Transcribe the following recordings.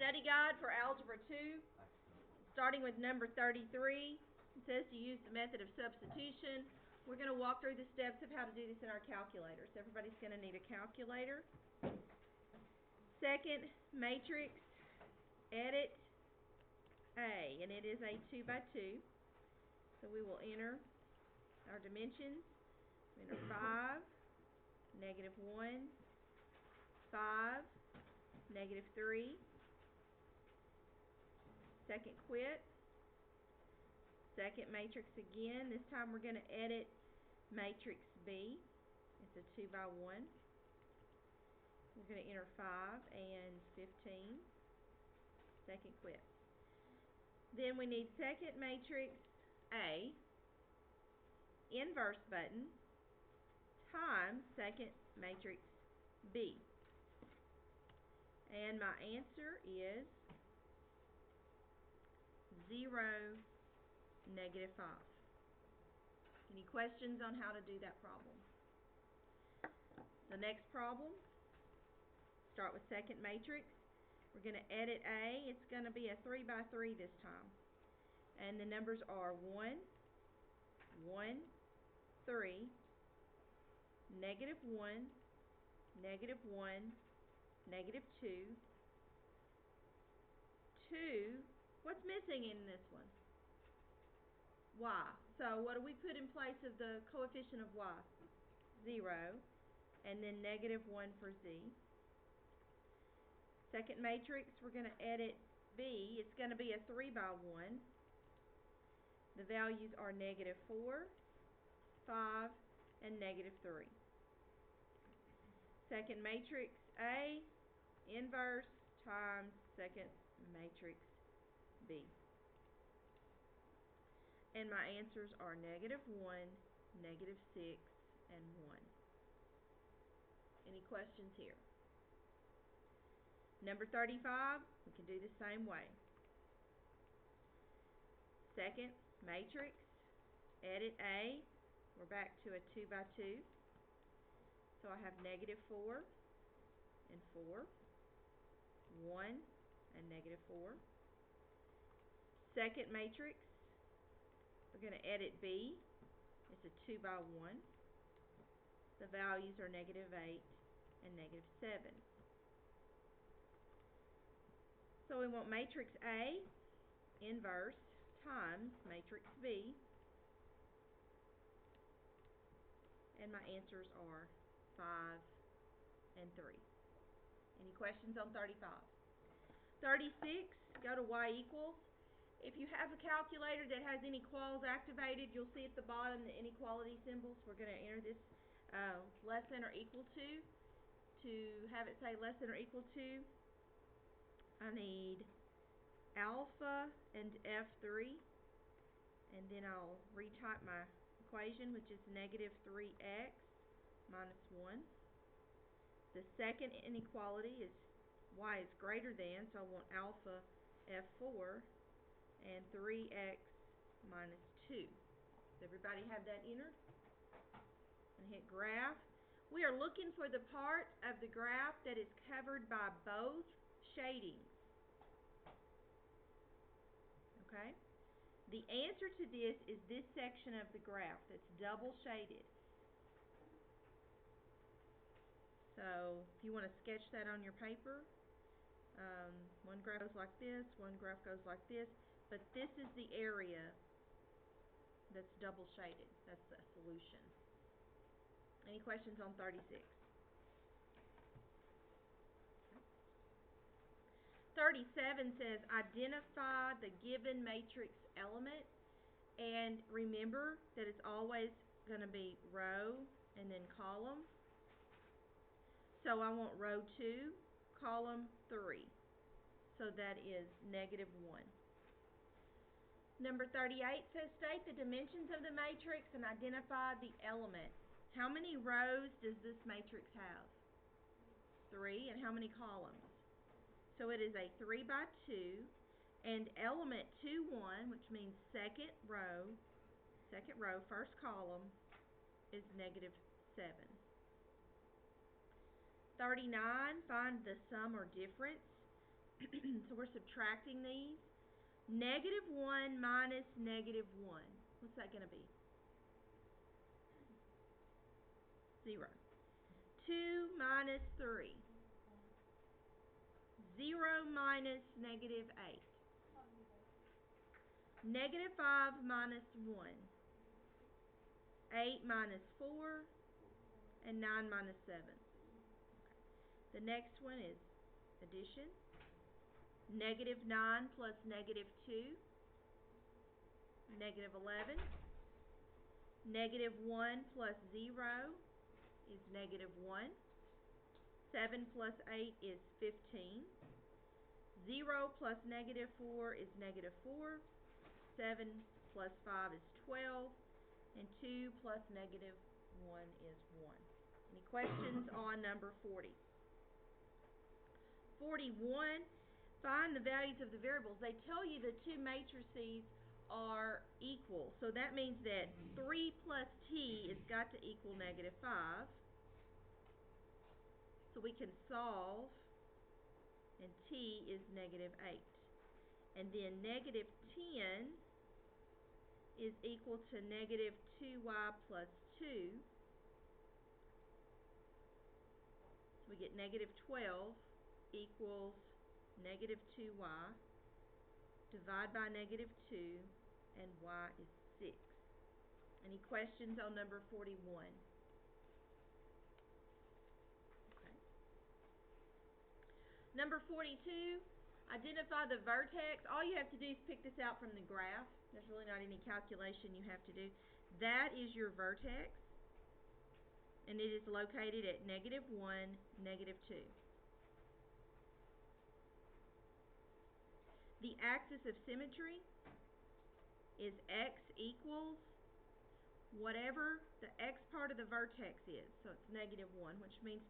Study guide for Algebra II, starting with number 33. It says to use the method of substitution. We're going to walk through the steps of how to do this in our calculators. Everybody's going to need a calculator. Second matrix, edit A, and it is a 2 by 2. So we will enter our dimensions. Enter 5, -1, 5, -3. Second quit. Second matrix again. This time we're going to edit matrix B. It's a 2 by 1. We're going to enter 5 and 15. Second quit. Then we need second matrix A, inverse button, times second matrix B. And my answer is 0, -5. Any questions on how to do that problem? The next problem, start with second matrix. We're going to edit A. It's going to be a 3 by 3 this time. And the numbers are 1, 1, 3, -1, -1, -2, 2. What's missing in this one? Y. So what do we put in place of the coefficient of Y? 0. And then -1 for Z. Second matrix, we're going to edit B. It's going to be a 3 by 1. The values are -4, 5, and -3. Second matrix A, inverse, times second matrix B. And my answers are -1, -6, and 1. Any questions here? Number 35, we can do the same way. Second matrix, edit A. We're back to a 2 by 2. So I have -4 and 4, 1 and -4. Second matrix, we're going to edit B. It's a 2 by 1. The values are -8 and -7. So we want matrix A, inverse, times matrix B. And my answers are 5 and 3. Any questions on 35? 36, go to Y equals. If you have a calculator that has inequals activated, you'll see at the bottom the inequality symbols. We're going to enter this less than or equal to. To have it say less than or equal to, I need alpha and F3, and then I'll retype my equation, which is -3x minus 1. The second inequality is y is greater than, so I want alpha F4 and 3x minus 2. Does everybody have that entered? And hit graph. We are looking for the part of the graph that is covered by both shadings. Okay? The answer to this is this section of the graph that's double shaded. So if you want to sketch that on your paper, one graph goes like this, one graph goes like this, but this is the area that's double shaded. That's the solution. Any questions on 36? 37 says identify the given matrix element, and remember that it's always going to be row and then column. So I want row 2, column 3. So that is -1. Number 38 says state the dimensions of the matrix and identify the element. How many rows does this matrix have? 3. And how many columns? So it is a 3 by 2, and element 2, 1, which means second row, first column, is -7. 39, find the sum or difference. So we're subtracting these. Negative 1 minus negative 1. What's that going to be? 0. 2 minus 3. 0 minus negative 8. Negative 5 minus 1. 8 minus 4. And 9 minus 7. The next one is addition. Negative 9 plus negative 2. Negative 11. Negative 1 plus 0 is negative 1. 7 plus 8 is 15. 0 plus negative 4 is negative 4. 7 plus 5 is 12. And 2 plus negative 1 is 1. Any questions on number 40? 41, find the values of the variables. They tell you the two matrices are equal. So that means that 3 plus t has got to equal negative 5. So we can solve, and t is negative 8. And then negative 10 is equal to negative 2y plus 2. So we get negative 12 equals negative 2y. Divide by negative 2, and y is 6. Any questions on number 41? Okay. Number 42, identify the vertex. All you have to do is pick this out from the graph. There's really not any calculation you have to do. That is your vertex, and it is located at negative 1, negative 2. The axis of symmetry is x equals whatever the x part of the vertex is. So it's negative 1, which means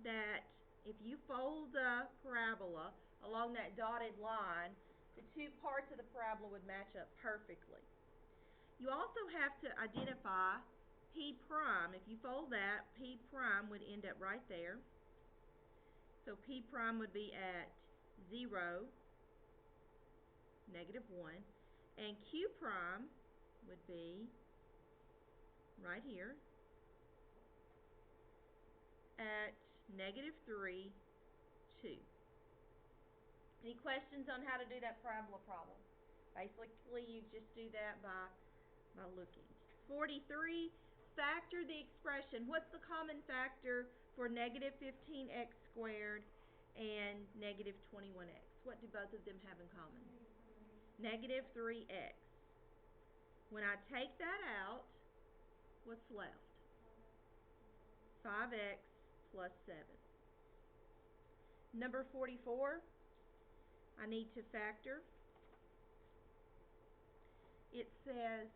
that if you fold the parabola along that dotted line, the two parts of the parabola would match up perfectly. You also have to identify P prime. If you fold that, P prime would end up right there. So P prime would be at 0, negative 1, and Q prime would be right here at negative 3, 2. Any questions on how to do that parabola problem? Basically, you just do that by looking. 43, factor the expression. What's the common factor for negative 15x squared and negative 21x? What do both of them have in common? Negative 3x. When I take that out, what's left? 5x plus 7. Number 44, I need to factor. It says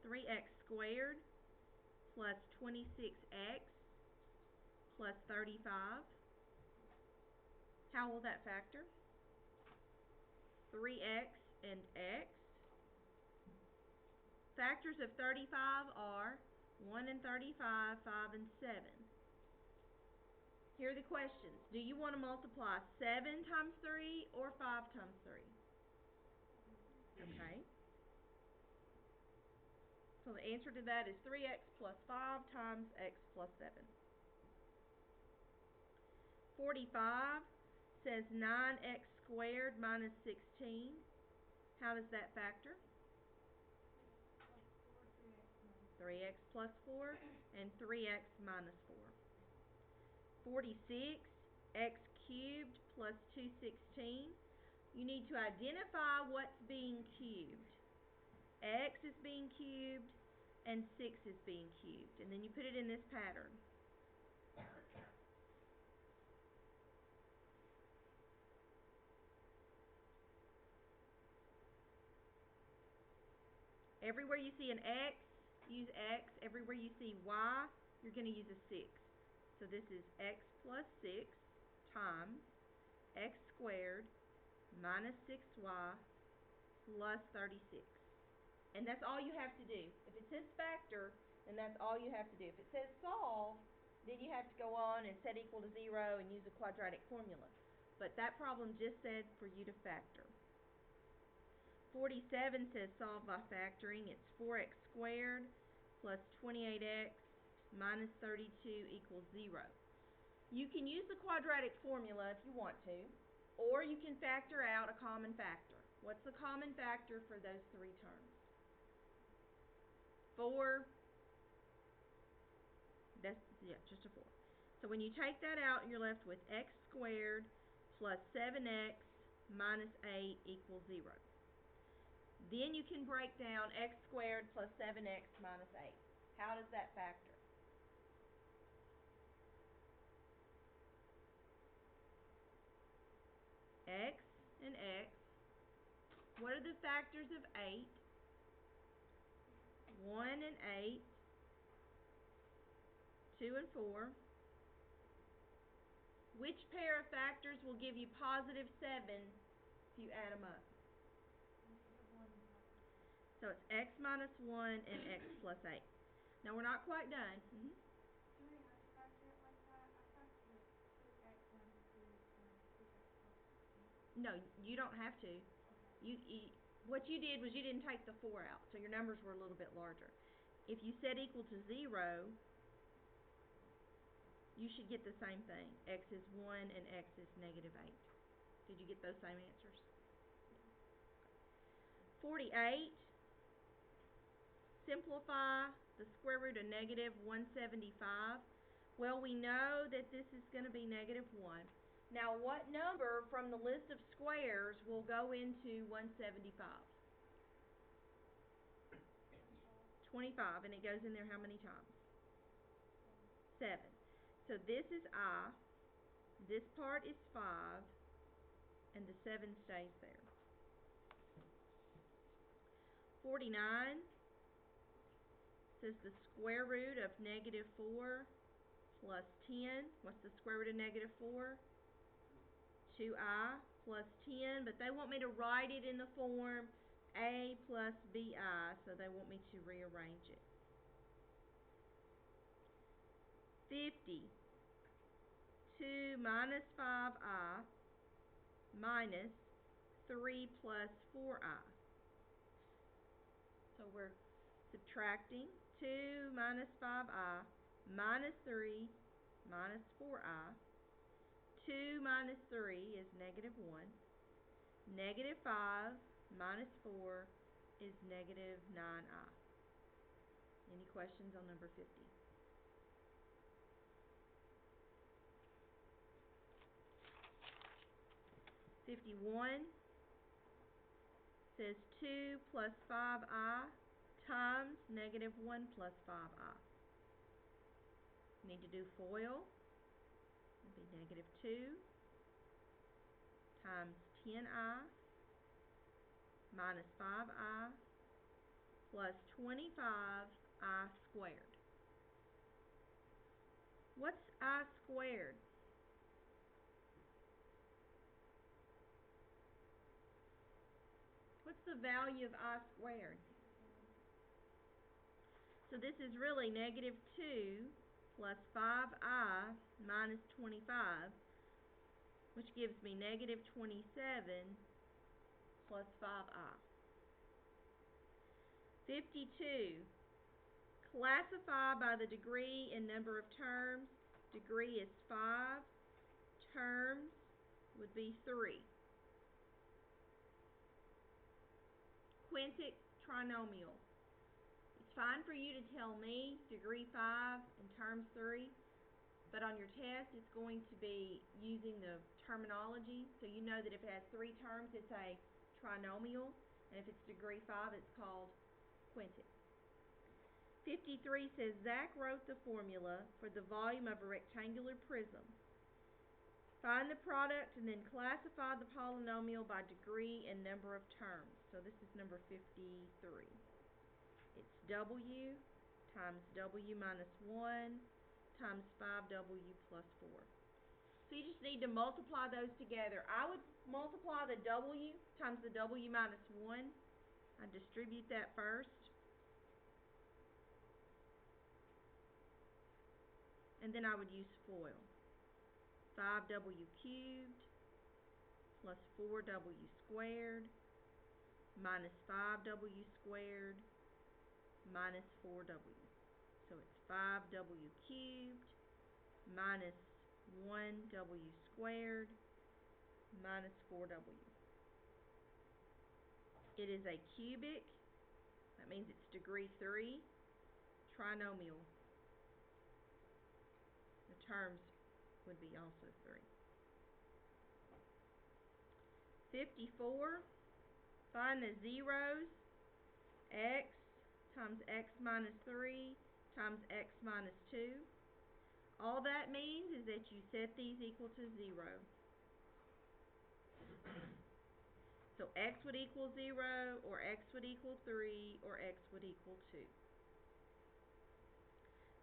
3x squared plus 26x plus 35. How will that factor? 3x and x. Factors of 35 are 1 and 35, 5 and 7. Here are the questions. Do you want to multiply 7 times 3 or 5 times 3? Okay. So the answer to that is 3x plus 5 times x plus 7. 45 says 9x squared minus 16. How does that factor? 3x plus 4 and 3x minus 4. 46, x cubed plus 216. You need to identify what's being cubed. X is being cubed and 6 is being cubed. And then you put it in this pattern. Everywhere you see an x, use x. Everywhere you see y, you're going to use a 6. So this is x plus 6 times x squared minus 6y plus 36. And that's all you have to do. If it says factor, then that's all you have to do. If it says solve, then you have to go on and set equal to 0 and use a quadratic formula. But that problem just said for you to factor. 47 says solve by factoring. It's 4x squared plus 28x minus 32 equals 0. You can use the quadratic formula if you want to, or you can factor out a common factor. What's the common factor for those three terms? 4. That's, yeah, just a 4. So when you take that out, you're left with x squared plus 7x minus 8 equals 0. Then you can break down x squared plus 7x minus 8. How does that factor? X and x. What are the factors of 8? 1 and 8. 2 and 4. Which pair of factors will give you positive 7 if you add them up? So it's x minus 1 and x plus 8. Now we're not quite done. Do we have to factor it like that? I factored it 2x minus 2 times 2x plus 16. No, you don't have to. Okay. What you did was you didn't take the 4 out, so your numbers were a little bit larger. If you set equal to 0, you should get the same thing. X is 1 and x is negative 8. Did you get those same answers? 48. Simplify the square root of negative 175. Well, we know that this is going to be negative 1. Now, what number from the list of squares will go into 175? 25, and it goes in there how many times? 7. So this is I, this part is 5, and the 7 stays there. 49 says the square root of negative 4 plus 10. What's the square root of negative 4? 2i plus 10, but they want me to write it in the form a plus bi, so they want me to rearrange it. 50. 2 minus 5i minus 3 plus 4i. So we're subtracting 2 minus 5i minus 3 minus 4i. 2 minus 3 is negative 1. Negative 5 minus 4 is negative 9i. Any questions on number 50? '51 says 2 plus 5i times negative 1 plus 5i. Need to do FOIL. It'll be negative 2 times 10i minus 5i plus 25i squared. What's I squared? What's the value of I squared? So this is really negative 2 plus 5i minus 25, which gives me negative 27 plus 5i. 52. Classify by the degree and number of terms. Degree is 5. Terms would be 3. Quintic trinomial. It's fine for you to tell me degree 5 and terms 3, but on your test it's going to be using the terminology, so you know that if it has 3 terms it's a trinomial, and if it's degree 5 it's called quintic. 53 says Zach wrote the formula for the volume of a rectangular prism. Find the product and then classify the polynomial by degree and number of terms. So this is number 53. It's w times w minus 1 times 5w plus 4. So you just need to multiply those together. I would multiply the w times the w minus 1. I distribute that first. And then I would use FOIL. 5w cubed plus 4w squared minus 5w squared minus 4w. So it's 5w cubed minus 1w squared minus 4w. It is a cubic, that means it's degree 3, trinomial. The terms would be also 3. 54, find the zeros. X times x minus 3 times x minus 2. All that means is that you set these equal to 0. So x would equal 0, or x would equal 3, or x would equal 2.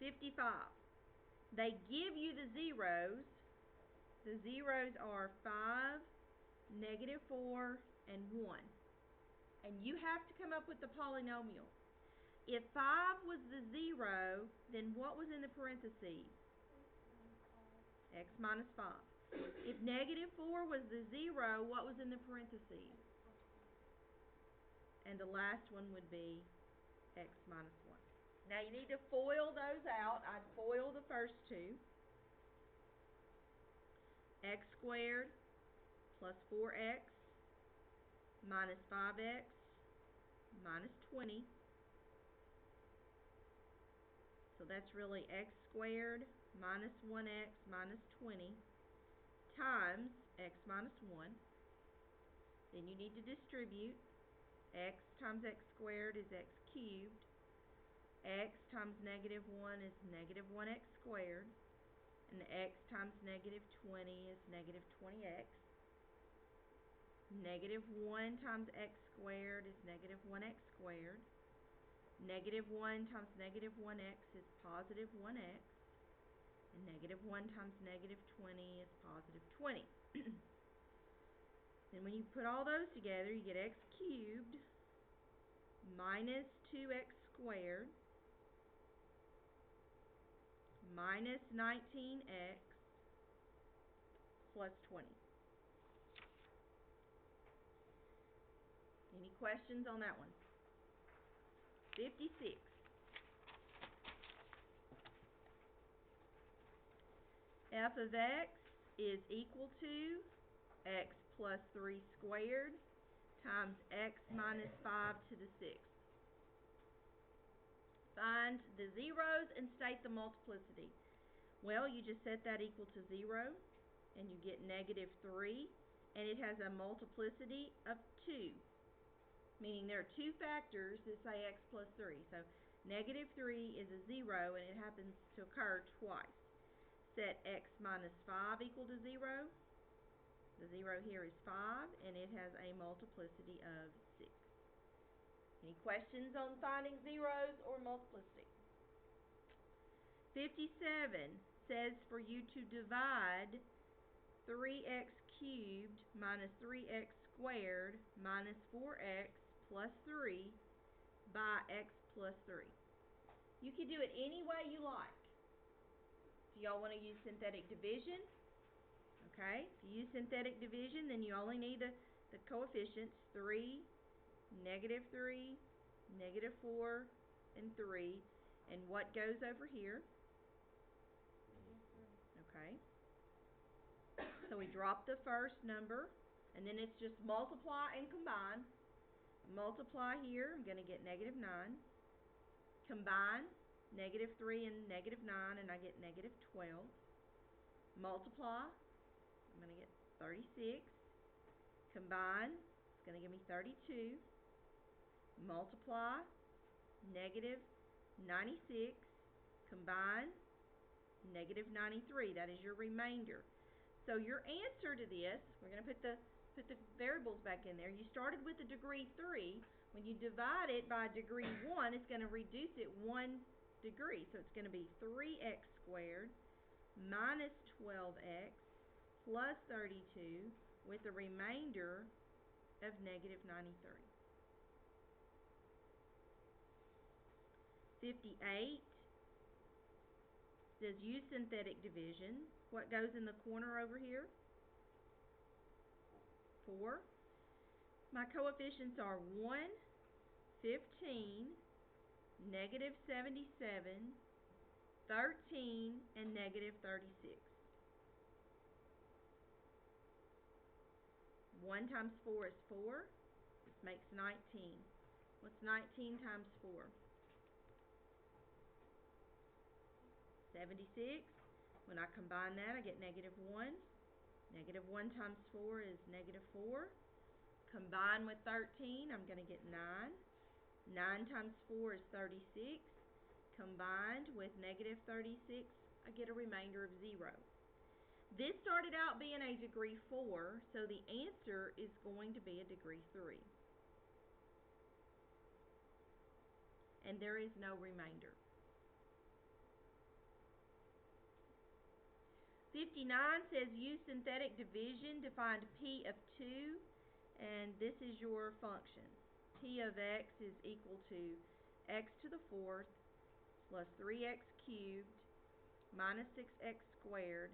55. They give you the zeros. The zeros are 5, negative 4, and 1. And you have to come up with the polynomial. If 5 was the 0, then what was in the parentheses? X minus 5. If negative 4 was the 0, what was in the parentheses? And the last one would be x minus 1. Now you need to FOIL those out. I'd FOIL the first two. X squared plus 4x minus 5x minus 20. So that's really x squared minus 1x minus 20 times x minus 1. Then you need to distribute. X times x squared is x cubed. X times negative 1 is negative 1x squared. And x times negative 20 is negative 20x. Negative 1 times x squared is negative 1x squared. Negative 1 times negative 1x is positive 1x. And negative 1 times negative 20 is positive 20. Then when you put all those together, you get x cubed minus 2x squared minus 19x plus 20. Any questions on that one? 56. F of x is equal to x plus 3 squared times x minus 5 to the 6th. Find the zeros and state the multiplicity. Well, you just set that equal to 0, and you get negative 3, and it has a multiplicity of 2, meaning there are two factors that say x plus 3. So negative 3 is a 0, and it happens to occur twice. Set x minus 5 equal to 0. The 0 here is 5, and it has a multiplicity of 6. Any questions on finding zeros or multiplicity? 57 says for you to divide 3x cubed minus 3x squared minus 4x plus 3 by x plus 3. You can do it any way you like. If y'all want to use synthetic division, okay, if you use synthetic division, then you only need the coefficients 3, negative 3, negative 4, and 3. And what goes over here? Okay. So we drop the first number, and then it's just multiply and combine. Multiply here, I'm going to get negative 9. Combine negative 3 and negative 9, and I get negative 12. Multiply, I'm going to get 36. Combine, it's going to give me 32. Multiply, negative 96. Combine, negative 93. That is your remainder. So your answer to this, we're going to put the variables back in there. You started with a degree 3. When you divide it by degree 1, it's going to reduce it 1 degree. So it's going to be 3x squared minus 12x plus 32 with a remainder of negative 93. 58 says use synthetic division. What goes in the corner over here? 4. My coefficients are 1, 15, negative 77, 13, and negative 36. 1 times 4 is 4. This makes 19. What's 19 times 4? 76. When I combine that, I get negative 1. Negative 1 times 4 is negative 4. Combine with 13, I'm going to get 9. 9 times 4 is 36. Combined with negative 36, I get a remainder of 0. This started out being a degree 4, so the answer is going to be a degree 3. And there is no remainder. 59 says use synthetic division to find p of 2, and this is your function. P of x is equal to x to the 4th plus 3x cubed minus 6x squared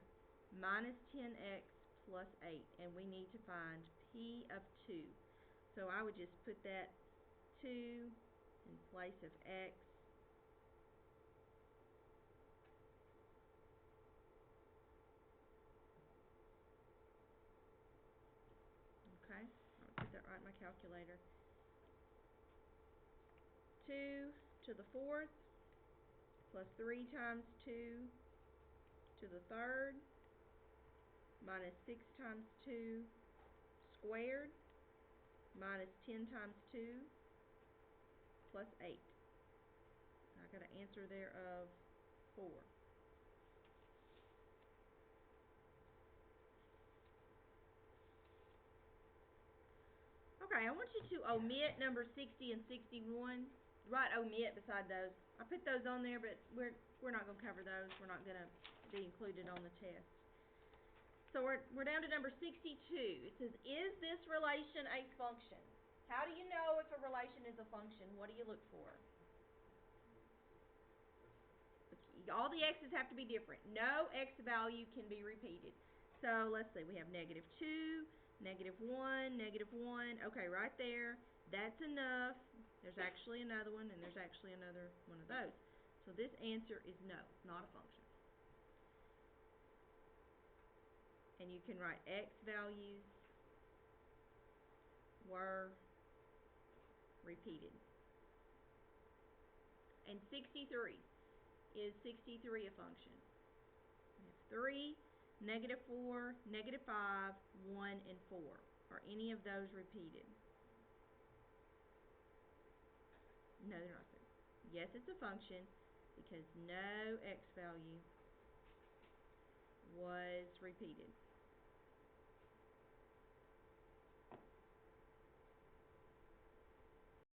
minus 10x plus 8, and we need to find p of 2. So I would just put that 2 in place of x. Okay, I'll put that right in my calculator. 2 to the 4th plus 3 times 2 to the 3rd minus 6 times 2 squared minus 10 times 2 plus 8. I got an answer there of 4. Okay, I want you to omit number 60 and 61. Write omit beside those. I put those on there, but we're not going to cover those. We're not going to be included on the test. So we're down to number 62. It says, is this relation a function? How do you know if a relation is a function? What do you look for? All the x's have to be different. No x value can be repeated. So let's see, we have negative 2, negative 1, negative 1. Okay, right there, that's enough. There's actually another one, and there's actually another one of those. So this answer is no, not a function. And you can write x values were repeated. And 63. Is 63 a function? We have 3, negative 4, negative 5, 1, and 4. Are any of those repeated? No, they're not. Yes, it's a function because no x value was repeated.